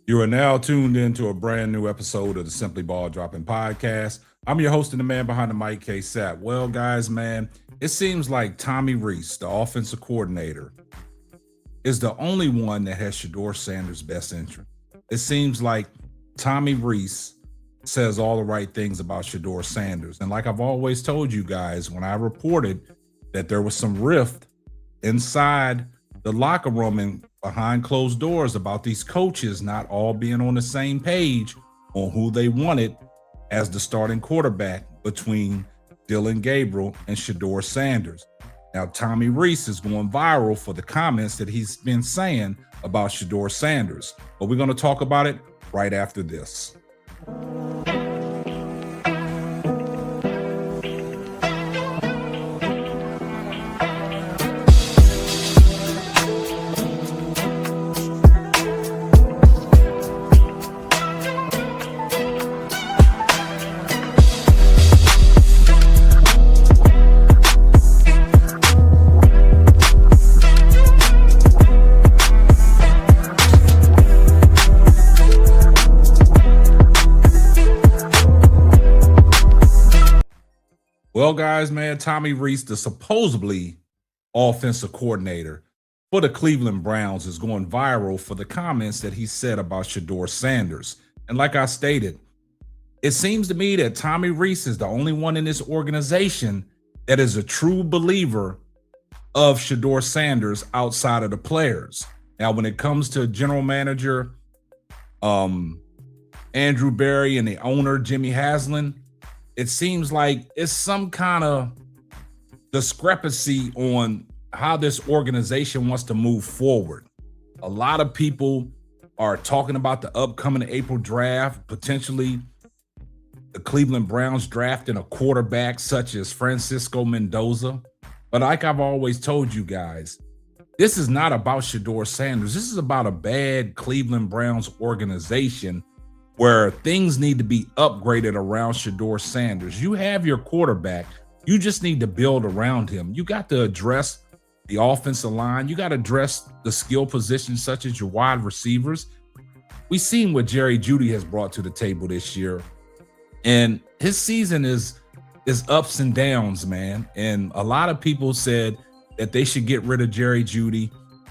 You are now tuned into a brand new episode of the Simply Ball Dropping Podcast. I'm your host and the man behind the mic, K-Sap. Well, guys, man, it seems like Tommy Rees, the offensive coordinator, is the only one that has Shedeur Sanders' best interest. It seems like Tommy Rees says all the right things about Shedeur Sanders. And like I've always told you guys, when I reported that there was some rift inside the locker room and behind closed doors about these coaches not all being on the same page on who they wanted as the starting quarterback between Dillon Gabriel and Shedeur Sanders. Now, Tommy Rees is going viral for the comments that he's been saying about Shedeur Sanders. But we're going to talk about it right after this. Well, guys, man, Tommy Rees, the supposedly offensive coordinator for the Cleveland Browns, is going viral for the comments that he said about Shedeur Sanders. And like I stated, it seems to me that Tommy Rees is the only one in this organization that is a true believer of Shedeur Sanders outside of the players. Now, when it comes to general manager Andrew Berry and the owner, Jimmy Haslam, it seems like it's some kind of discrepancy on how this organization wants to move forward. A lot of people are talking about the upcoming April draft, potentially the Cleveland Browns drafting a quarterback such as Francisco Mendoza. But like I've always told you guys, this is not about Shedeur Sanders. This is about a bad Cleveland Browns organization where things need to be upgraded around Shedeur Sanders. You have your quarterback. You just need to build around him. You got to address the offensive line. You got to address the skill positions such as your wide receivers. We've seen what Jerry Jeudy has brought to the table this year. And his season is ups and downs, man. And a lot of people said that they should get rid of Jerry Jeudy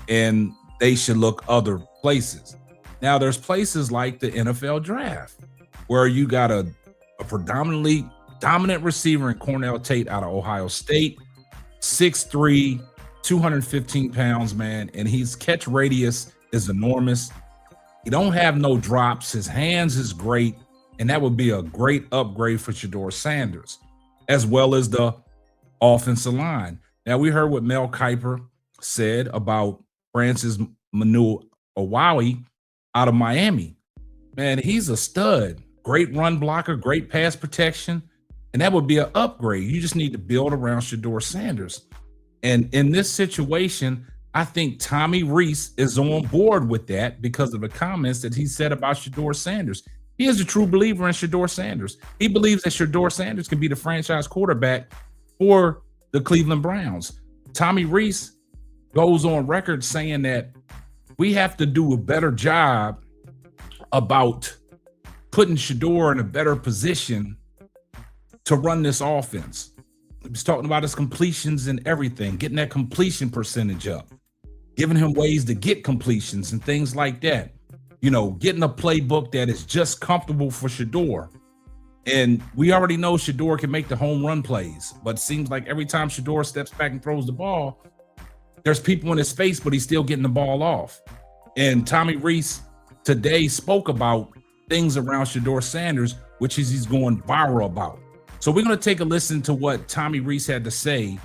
and they should look other places. Now, there's places like the NFL draft where you got a predominantly dominant receiver in Cornell Tate out of Ohio State, 6'3", 215 pounds, man, and his catch radius is enormous. He don't have no drops. His hands is great, and that would be a great upgrade for Shedeur Sanders, as well as the offensive line. Now, we heard what Mel Kiper said about Francis Manu Owawi out of Miami. Man, he's a stud. Great run blocker, great pass protection, and that would be an upgrade. You just need to build around Shedeur Sanders. And in this situation, I think Tommy Rees is on board with that because of the comments that he said about Shedeur Sanders. He is a true believer in Shedeur Sanders. He believes that Shedeur Sanders can be the franchise quarterback for the Cleveland Browns. Tommy Rees goes on record saying that we have to do a better job about putting Shedeur in a better position to run this offense. He's talking about his completions and everything, getting that completion percentage up, giving him ways to get completions and things like that. You know, getting a playbook that is just comfortable for Shedeur. And we already know Shedeur can make the home run plays, but it seems like every time Shedeur steps back and throws the ball, there's people in his face, but he's still getting the ball off. And Tommy Rees today spoke about things around Shedeur Sanders, which is he's going viral about. So we're going to take a listen to what Tommy Rees had to say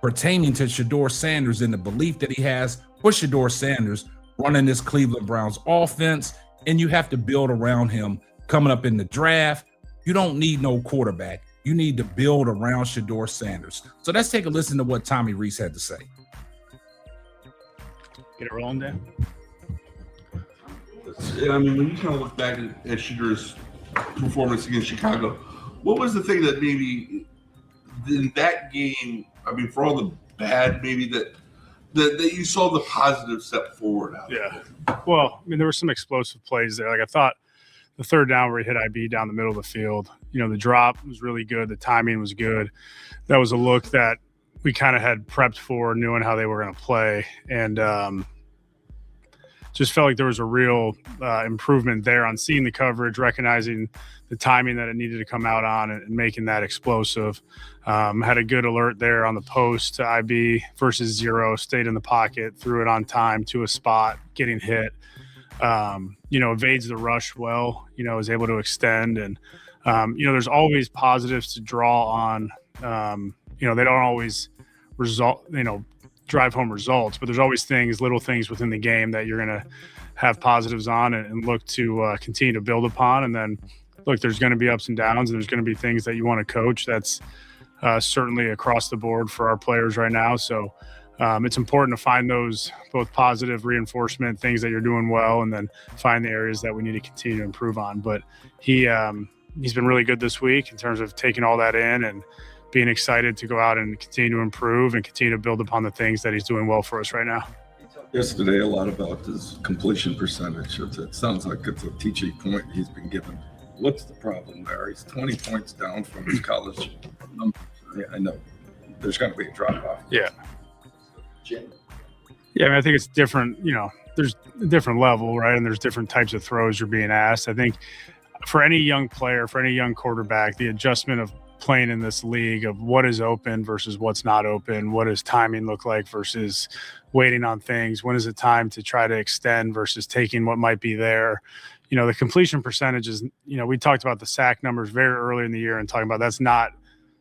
pertaining to Shedeur Sanders and the belief that he has for Shedeur Sanders running this Cleveland Browns offense. And you have to build around him coming up in the draft. You don't need no quarterback. You need to build around Shedeur Sanders. So let's take a listen to what Tommy Rees had to say. Get it rolling there. I mean, when you kind of look back at Shedeur's performance against Chicago, what was the thing that maybe in that game, I mean, for all the bad maybe that that you saw the positive step forward out of Yeah. it? Well, I mean, there were some explosive plays there. Like I thought the third down where he hit IB down the middle of the field, the drop was really good. The timing was good. That was a look that we kind of had prepped for, knowing how they were going to play. And just felt like there was a real improvement there on seeing the coverage, recognizing the timing that it needed to come out on and making that explosive. Had a good alert there on the post to IB versus 0, stayed in the pocket, threw it on time to a spot, getting hit. Evades the rush well, is able to extend. And, there's always positives to draw on. They don't always drive home results, but there's always little things within the game that you're going to have positives on and look to continue to build upon. And then look, there's going to be ups and downs, and there's going to be things that you want to coach. That's certainly across the board for our players right now. So it's important to find those both positive reinforcement things that you're doing well, and then find the areas that we need to continue to improve on. But he's been really good this week in terms of taking all that in and being excited to go out and continue to improve and continue to build upon the things that he's doing well for us right now. Yesterday, a lot about his completion percentage. It sounds like it's a teaching point he's been given. What's the problem there? He's 20 points down from his college numbers. Yeah, I know there's going to be a drop off. Yeah. Yeah, I mean, I think it's different. There's a different level, right? And there's different types of throws you're being asked. I think for any young player, for any young quarterback, the adjustment of playing in this league of what is open versus what's not open, what does timing look like versus waiting on things, when is it time to try to extend versus taking what might be there. The completion percentages, we talked about the sack numbers very early in the year and talking about that's not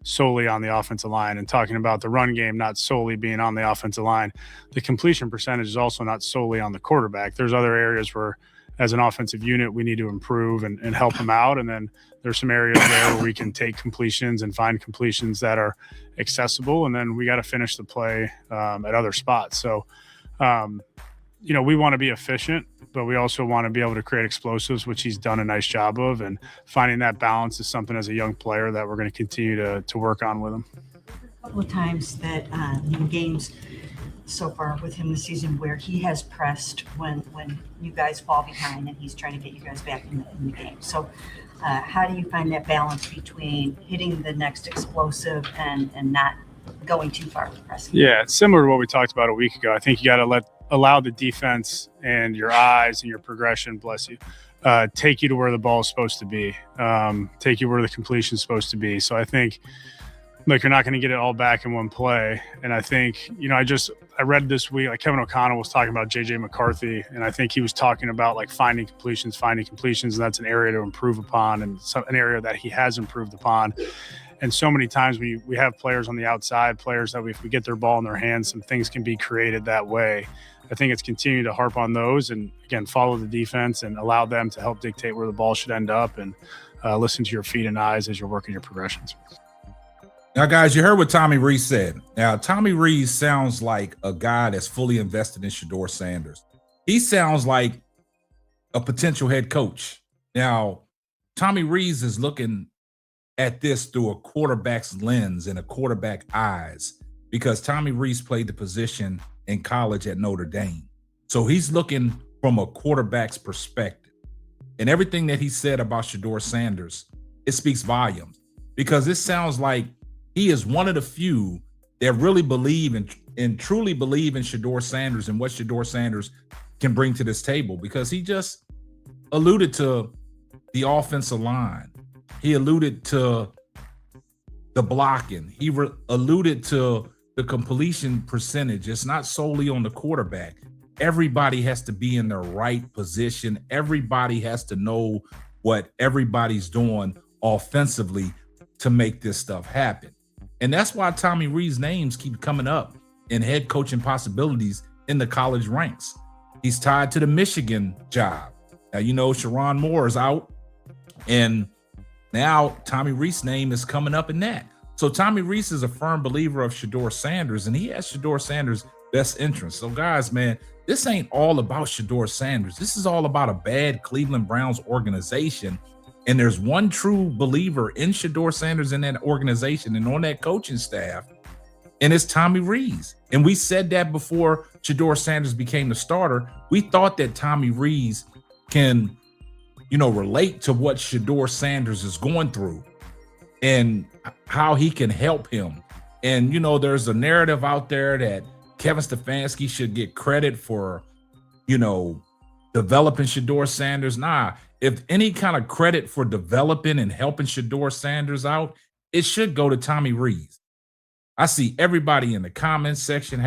solely on the offensive line, and talking about the run game not solely being on the offensive line. The completion percentage is also not solely on the quarterback. There's other areas where as an offensive unit we need to improve and help them out, and then there's some areas there where we can take completions and find completions that are accessible, and then we got to finish the play at other spots. So we want to be efficient, but we also want to be able to create explosives, which he's done a nice job of, and finding that balance is something as a young player that we're going to continue to work on with him. A couple of times that in games so far with him this season where he has pressed when you guys fall behind and he's trying to get you guys back in the game. So how do you find that balance between hitting the next explosive and not going too far with pressing? Yeah, it's similar to what we talked about a week ago. I think you got to allow the defense and your eyes and your progression, bless you, take you to where the ball is supposed to be, take you where the completion is supposed to be. So I think, look, you're not going to get it all back in one play. And I think, I read this week, like Kevin O'Connell was talking about J.J. McCarthy, and I think he was talking about like finding completions, and that's an area to improve upon, and an area that he has improved upon. And so many times we have players on the outside, players that if we get their ball in their hands, some things can be created that way. I think it's continuing to harp on those and, again, follow the defense and allow them to help dictate where the ball should end up, and listen to your feet and eyes as you're working your progressions. Now, guys, you heard what Tommy Rees said. Now, Tommy Rees sounds like a guy that's fully invested in Shedeur Sanders. He sounds like a potential head coach. Now, Tommy Rees is looking at this through a quarterback's lens and a quarterback eyes, because Tommy Rees played the position in college at Notre Dame. So he's looking from a quarterback's perspective. And everything that he said about Shedeur Sanders, it speaks volumes, because it sounds like he is one of the few that really believe and truly believe in Shedeur Sanders and what Shedeur Sanders can bring to this table, because he just alluded to the offensive line. He alluded to the blocking. He alluded to the completion percentage. It's not solely on the quarterback. Everybody has to be in the right position. Everybody has to know what everybody's doing offensively to make this stuff happen. And that's why Tommy Rees' names keep coming up in head coaching possibilities in the college ranks. He's tied to the Michigan job. Now, Sharon Moore is out, and now Tommy Rees' name is coming up in that. So Tommy Rees is a firm believer of Shedeur Sanders, and he has Shedeur Sanders' best interest. So, guys, man, this ain't all about Shedeur Sanders. This is all about a bad Cleveland Browns organization. And there's one true believer in Shedeur Sanders in that organization and on that coaching staff and it's Tommy Rees. And we said that before Shedeur Sanders became the starter. We thought that Tommy Rees can, relate to what Shedeur Sanders is going through and how he can help him. And, there's a narrative out there that Kevin Stefanski should get credit for, developing Shedeur Sanders. Nah, if any kind of credit for developing and helping Shedeur Sanders out, it should go to Tommy Rees. I see everybody in the comments section,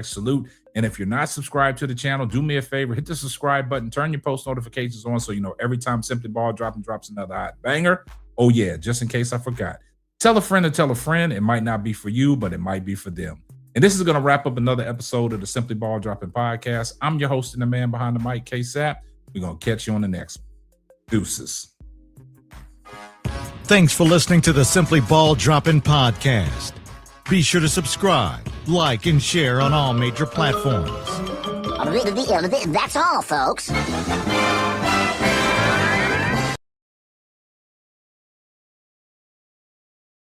#salute. And if you're not subscribed to the channel, do me a favor, hit the subscribe button, turn your post notifications on so you know every time Simply Ball drops another hot banger. Oh yeah, just in case I forgot. Tell a friend to tell a friend. It might not be for you, but it might be for them. And this is going to wrap up another episode of the Simply Ball Dropping Podcast. I'm your host and the man behind the mic, K-Sap. We're going to catch you on the next one. Deuces. Thanks for listening to the Simply Ball Dropping Podcast. Be sure to subscribe, like, and share on all major platforms. That's all, folks.